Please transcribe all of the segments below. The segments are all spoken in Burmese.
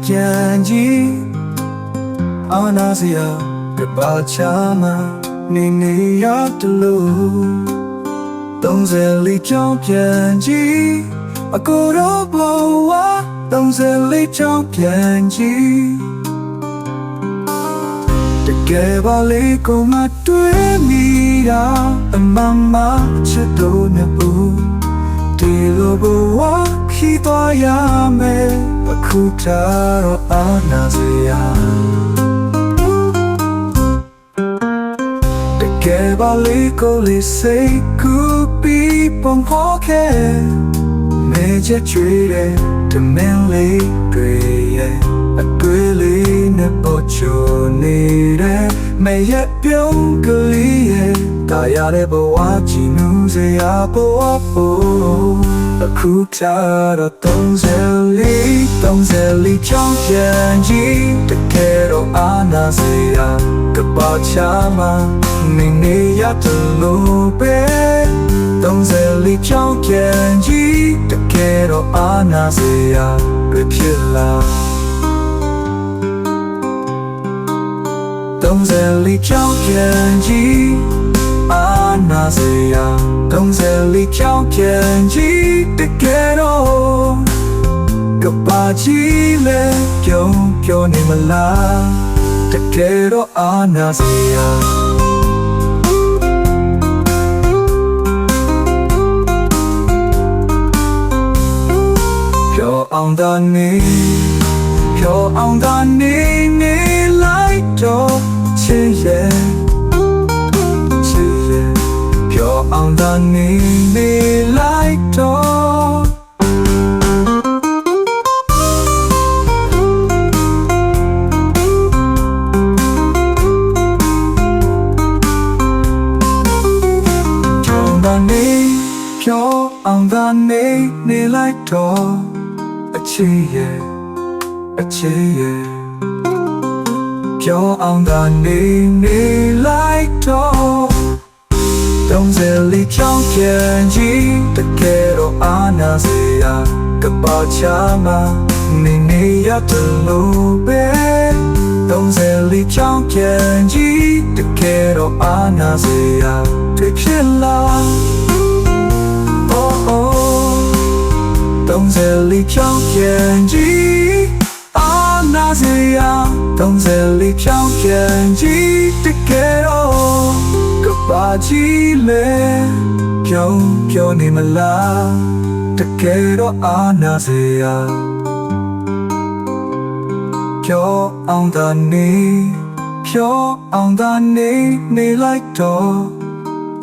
ပြန်ကြည့်အာနာစရာကဘာချမနေနေရတလို့34ချောင်းပြန်ကြည့်အကိုတော့ဘဝ34ချောင်းပြန်ကြည့်တကယ်ပါလေကိုမတွေ့မိတာအမမချစ်တော့နေဘူးဒီလိုဘဝခီးသွားရမယ်အခုတော့အာနာစရာတကယ်ပါလေကိုလေးစိတ်ကူပြီးပုံဖော်ခဲ့မေချွေတဲ့တမင်လေးတွေရဲ့အတွေ့လေးနဲ့ပေါ်ချိုနေတဲ့မေရဲ့ပြုံးကလေးရဲ့တာရတဲ့ဘဝကြည်နူးစရာဘဝပေါ်အခုချတော့34ချောင်းပြန်ကြည့်တကယ်တော့အာနာစရာကဘာချမနေနေရတလို့ပဲ34ချောင်းပြန်ကြည့်တကယ်တော့အာနာစရာဖြစ်လာ34ချောင်းပြန်ကြည့်အာနာစရာ34ချောင်းပြန်ကြည့်တကယ်တော့ကဘာကြီးလဲပြောနေမလားတကယ်တော့အာနာစရာပြောအောင်တန်နေလိုက်တော့ချစ်ရဲ့ပြောအောင်တန်နေလိုက်တော့ပြောအောင်တန်နေလိုက်တော့အချစ်ရဲ့ပြောအောင်တန်နေလိုက်တော့34ချောင်းပြန်ကြည့်တကယ်တော့အာနာစရာကဘာချမနေရတလို့ပဲ34ချောင်းပြန်ကြည့်တကယ်တော့အာနာစရာဖြစ်လာ34ချောင်းပြန်ကြည့်အာနာစရာ34ချောင်းပြန်ကြည့်တကယ်တော့ကဘာကြီးလဲပြောနေမလားတကယ်တော့အာနာစရာပြောအောင်တန်နေလိုက်တော့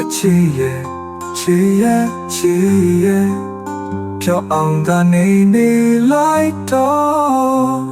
အချစ်ရဲ့ပြောအောင်တန်နေလိုက်တော့